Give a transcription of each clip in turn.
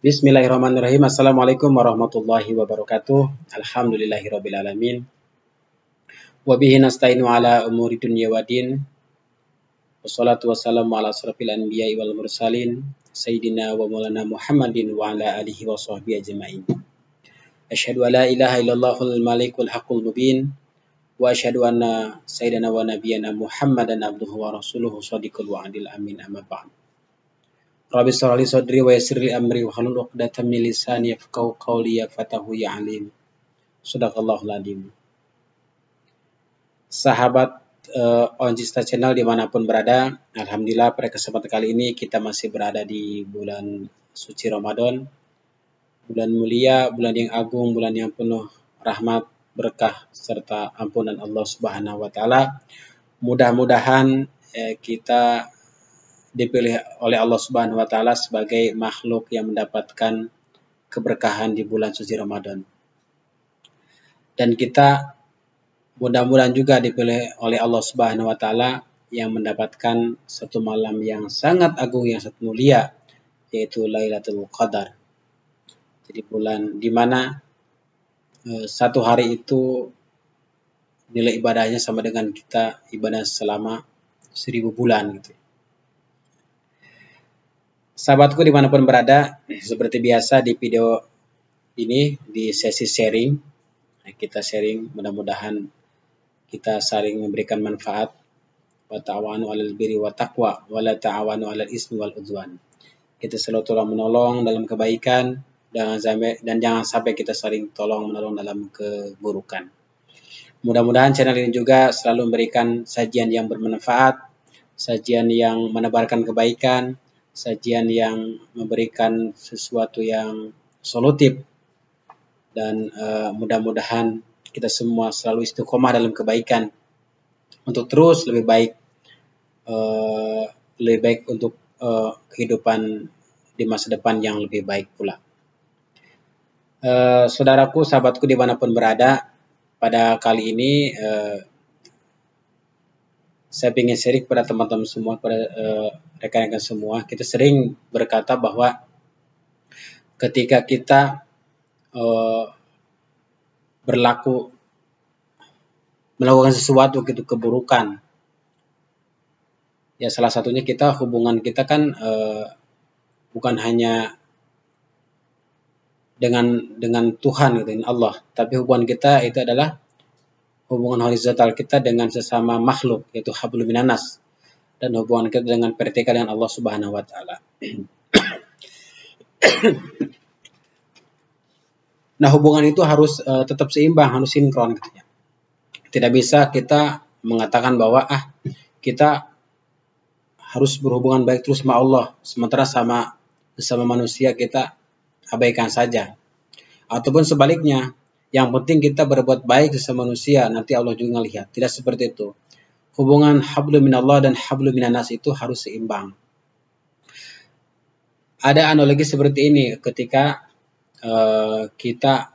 Bismillahirrahmanirrahim. Assalamualaikum warahmatullahi wabarakatuh. Alhamdulillahirabbil alamin. Wa bihi nasta'inu ala umuri dunya waddin. Wassalatu wassalamu ala asrofil anbiya'i wal mursalin sayyidina wa maulana Muhammadin wa ala alihi wa sahbihi ajma'in. Asyhadu an la ilaha illallahul malikul haqqul mubin wa asyhadu anna sayyidina wa nabiyyana Muhammadan abduhu wa rasuluhu shadiqul wa'dil amin, amma ba'd. Rabbi shrah li sadri wa yassir li amri wa hlul 'uqdatam min lisani yafqahu qawli ya fatahu ya alim. Shadaqallahul adzim. Sahabat Onjista Channel dimanapun berada, alhamdulillah pada kesempatan kali ini kita masih berada di bulan suci Ramadan, bulan mulia, bulan yang agung, bulan yang penuh rahmat, berkah serta ampunan Allah Subhanahu wa taala. Mudah-mudahan kita dipilih oleh Allah Subhanahu wa taala sebagai makhluk yang mendapatkan keberkahan di bulan suci Ramadan. Dan kita mudah-mudahan juga dipilih oleh Allah Subhanahu wa taala yang mendapatkan satu malam yang sangat agung, yang sangat mulia, yaitu Lailatul Qadar. Jadi bulan di mana satu hari itu nilai ibadahnya sama dengan kita ibadah selama 1000 bulan gitu. Sahabatku dimanapun berada, seperti biasa di video ini, di sesi sharing, kita sharing, mudah-mudahan kita saling memberikan manfaat. Wa ta'awanu 'alal birri wa taqwa wa la ta'awanu 'alal ismi wal 'udwan. Kita selalu tolong menolong dalam kebaikan dan jangan sampai kita saling tolong menolong dalam keburukan. Mudah-mudahan channel ini juga selalu memberikan sajian yang bermanfaat, sajian yang menebarkan kebaikan, sajian yang memberikan sesuatu yang solutif, dan mudah-mudahan kita semua selalu istiqomah dalam kebaikan untuk terus lebih baik untuk kehidupan di masa depan yang lebih baik pula. Saudaraku, sahabatku dimanapun berada, pada kali ini saya ingin sharing kepada teman-teman semua, kepada rekan-rekan semua. Kita sering berkata bahwa ketika kita melakukan sesuatu gitu, keburukan, ya salah satunya hubungan kita kan bukan hanya dengan Tuhan gitu, dengan Allah, tapi hubungan kita itu adalah hubungan horizontal kita dengan sesama makhluk, yaitu hablum minanas, dan hubungan kita dengan vertikal dengan Allah Subhanahu wa taala. Nah, hubungan itu harus tetap seimbang, harus sinkron gitu ya. Tidak bisa kita mengatakan bahwa kita harus berhubungan baik terus sama Allah, sementara sesama manusia kita abaikan saja. Ataupun sebaliknya, yang penting kita berbuat baik sesama manusia, nanti Allah juga ngelihat. Tidak seperti itu. Hubungan hablum minallah dan hablum minanas itu harus seimbang. Ada analogi seperti ini ketika kita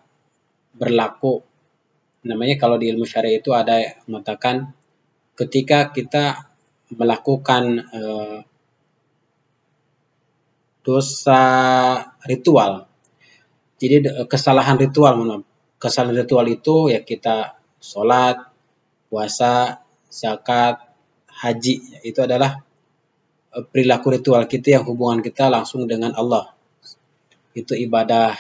berlaku, namanya kalau di ilmu syariah itu ada yang mengatakan ketika kita melakukan dosa ritual. Jadi kesalahan ritual itu ya kita sholat, puasa, zakat, haji, itu adalah perilaku ritual kita yang hubungan kita langsung dengan Allah. Itu ibadah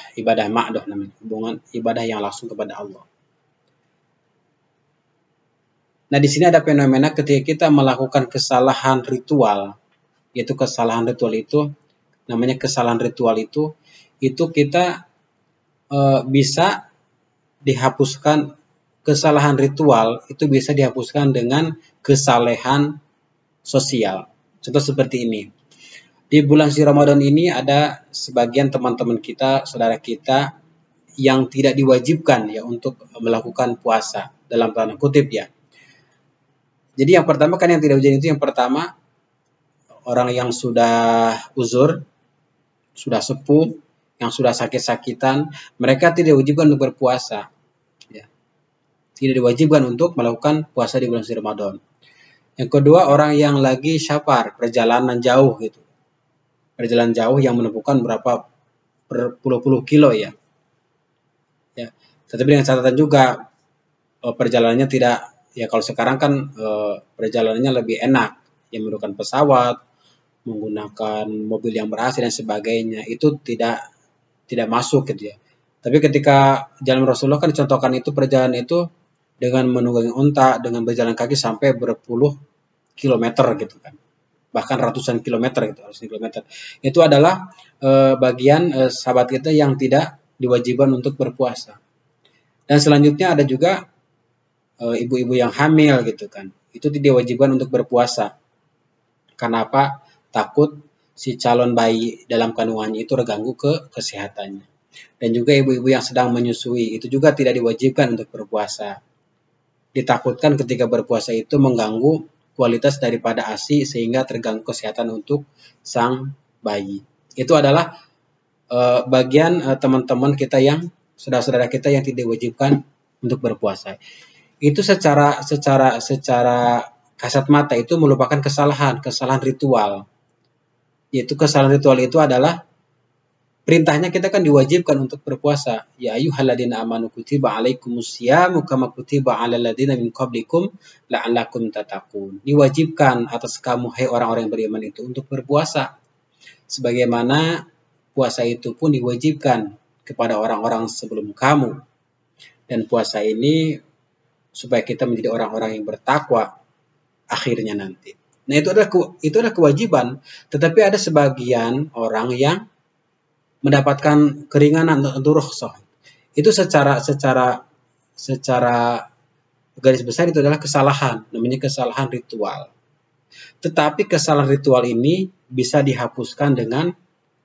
ma'doh namanya, hubungan ibadah yang langsung kepada Allah. Nah, di sini ada fenomena ketika kita melakukan kesalahan ritual, yaitu kesalahan ritual itu namanya kesalahan ritual itu kita bisa dihapuskan. Kesalahan ritual itu bisa dihapuskan dengan kesalehan sosial. Contoh seperti ini. Di bulan suci Ramadan ini ada sebagian teman-teman kita, saudara kita yang tidak diwajibkan ya untuk melakukan puasa, dalam tanda kutip ya. Jadi yang pertama kan yang tidak diwajibkan itu, yang pertama orang yang sudah uzur, sudah sepuh, yang sudah sakit-sakitan, mereka tidak diwajibkan untuk berpuasa. Ya. Tidak diwajibkan untuk melakukan puasa di bulan suci Ramadan. Yang kedua, orang yang lagi safar, perjalanan jauh gitu. Perjalanan jauh yang menempuhkan berapa berpuluh-puluh kilo ya. Ya. Tetapi dengan catatan juga perjalanannya tidak, ya kalau sekarang kan perjalanannya lebih enak, yang menggunakan pesawat, menggunakan mobil yang ber-AC dan sebagainya, itu tidak masuk gitu ya. Tapi ketika jalan Rasulullah kan dicontohkan itu perjalanan itu dengan menunggangi unta, dengan berjalan kaki sampai berpuluh kilometer gitu kan. Bahkan ratusan kilometer gitu, ratusan kilometer. Itu adalah bagian sahabat kita yang tidak diwajibkan untuk berpuasa. Dan selanjutnya ada juga ibu-ibu yang hamil gitu kan. Itu tidak diwajibkan untuk berpuasa. Karena apa? Takut si calon bayi dalam kandungannya itu terganggu ke kesehatannya. Dan juga ibu-ibu yang sedang menyusui itu juga tidak diwajibkan untuk berpuasa. Ditakutkan ketika berpuasa itu mengganggu kualitas daripada ASI sehingga terganggu kesehatan untuk sang bayi. Itu adalah bagian teman-teman kita yang saudara-saudara kita yang tidak diwajibkan untuk berpuasa. Itu secara kasat mata itu merupakan kesalahan ritual. Yaitu kesalahan ritual itu adalah perintahnya kita kan diwajibkan untuk berpuasa. Ya ayyuhalladzina amanu kutiba alaikumusyamu kama kutiba alal ladzina min qablikum la'allakum tattaqun. Diwajibkan atas kamu hai orang-orang yang beriman itu untuk berpuasa. Sebagaimana puasa itu pun diwajibkan kepada orang-orang sebelum kamu. Dan puasa ini supaya kita menjadi orang-orang yang bertakwa akhirnya nanti. Nah, itu adalah kewajiban, tetapi ada sebagian orang yang mendapatkan keringanan untuk rukhsah. Itu secara garis besar itu adalah kesalahan, namanya kesalahan ritual. Tetapi kesalahan ritual ini bisa dihapuskan dengan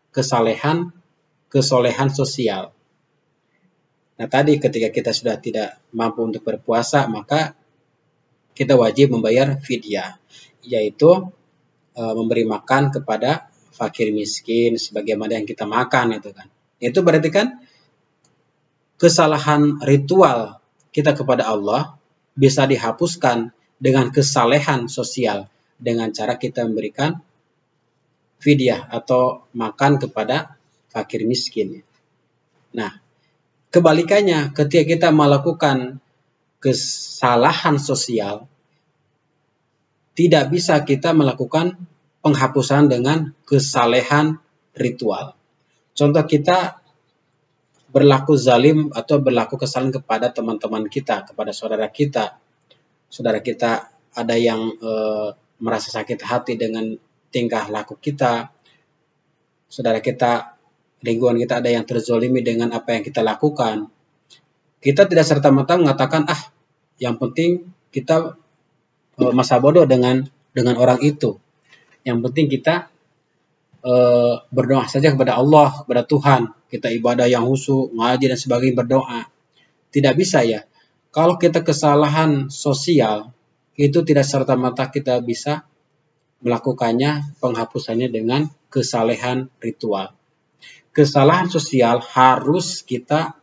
kesolehan sosial. Nah, tadi ketika kita sudah tidak mampu untuk berpuasa, maka kita wajib membayar fidyah, yaitu memberi makan kepada fakir miskin sebagaimana yang kita makan itu kan. Itu berarti kan kesalahan ritual kita kepada Allah bisa dihapuskan dengan kesalehan sosial dengan cara kita memberikan fidyah atau makan kepada fakir miskin. Nah, kebalikannya ketika kita melakukan kesalahan sosial, tidak bisa kita melakukan penghapusan dengan kesalehan ritual. Contoh, kita berlaku zalim atau berlaku kesalahan kepada teman-teman kita, kepada saudara kita. Saudara kita ada yang merasa sakit hati dengan tingkah laku kita. Saudara kita, lingkungan kita ada yang terzolimi dengan apa yang kita lakukan. Kita tidak serta-merta mengatakan, yang penting kita masa bodoh dengan orang itu. Yang penting kita berdoa saja kepada Allah, kepada Tuhan. Kita ibadah yang khusyuk, ngaji dan sebagainya, berdoa. Tidak bisa ya. Kalau kita kesalahan sosial, itu tidak serta-merta kita bisa melakukannya, penghapusannya dengan kesalehan ritual. Kesalahan sosial harus kita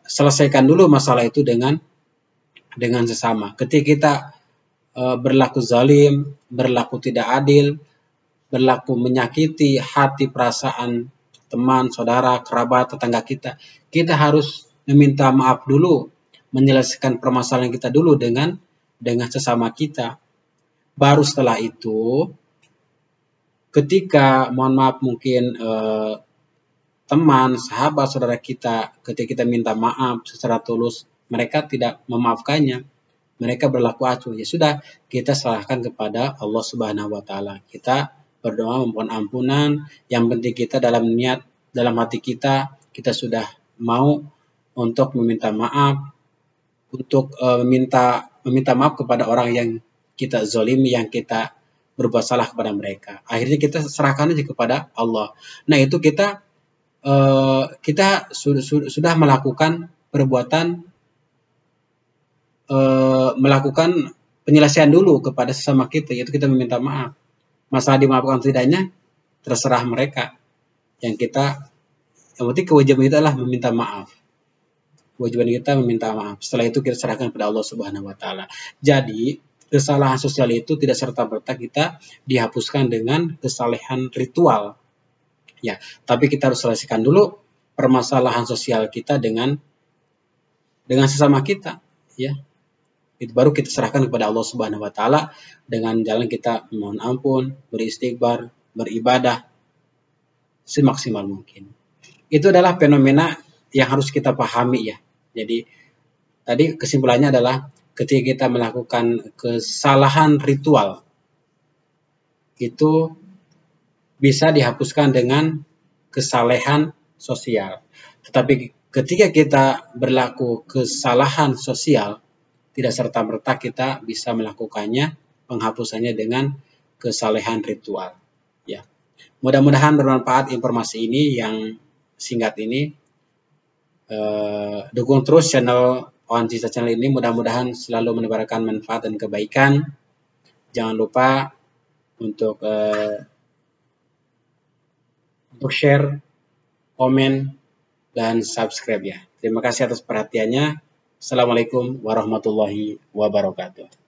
selesaikan dulu masalah itu dengan sesama. Ketika kita berlaku zalim, berlaku tidak adil, berlaku menyakiti hati perasaan teman, saudara, kerabat, tetangga kita, kita harus meminta maaf dulu, menyelesaikan permasalahan kita dulu dengan sesama kita. Baru setelah itu, ketika mohon maaf mungkin teman, sahabat, saudara kita, ketika kita minta maaf secara tulus, mereka tidak memaafkannya, mereka berlaku acuh, ya sudah, kita serahkan kepada Allah Subhanahu wa taala. Kita berdoa memohon ampunan, yang penting kita dalam niat, dalam hati kita sudah mau untuk meminta maaf, untuk meminta maaf kepada orang yang kita zolimi, yang kita berbuat salah kepada mereka. Akhirnya kita serahkan aja kepada Allah. Nah, itu kita sudah melakukan perbuatan, melakukan penyelesaian dulu kepada sesama kita, yaitu kita meminta maaf. Masalah dimaafkan tidaknya terserah mereka. Yang penting kewajiban kita adalah meminta maaf. Kewajiban kita meminta maaf. Setelah itu kita serahkan kepada Allah Subhanahu wa taala. Jadi, kesalahan sosial itu tidak serta-merta kita dihapuskan dengan kesalehan ritual. Ya, tapi kita harus selesaikan dulu permasalahan sosial kita dengan sesama kita, ya. Itu baru kita serahkan kepada Allah Subhanahu wa taala dengan jalan kita mohon ampun, beristighfar, beribadah semaksimal mungkin. Itu adalah fenomena yang harus kita pahami ya. Jadi tadi kesimpulannya adalah ketika kita melakukan kesalahan ritual itu bisa dihapuskan dengan kesalehan sosial. Tetapi ketika kita berlaku kesalahan sosial, tidak serta-merta kita bisa melakukannya, penghapusannya dengan kesalehan ritual. Ya, mudah-mudahan bermanfaat informasi ini yang singkat ini. Dukung terus channel Oansista Channel ini, mudah-mudahan selalu menebarkan manfaat dan kebaikan. Jangan lupa untuk share, komen, dan subscribe ya. Terima kasih atas perhatiannya. Assalamualaikum warahmatullahi wabarakatuh.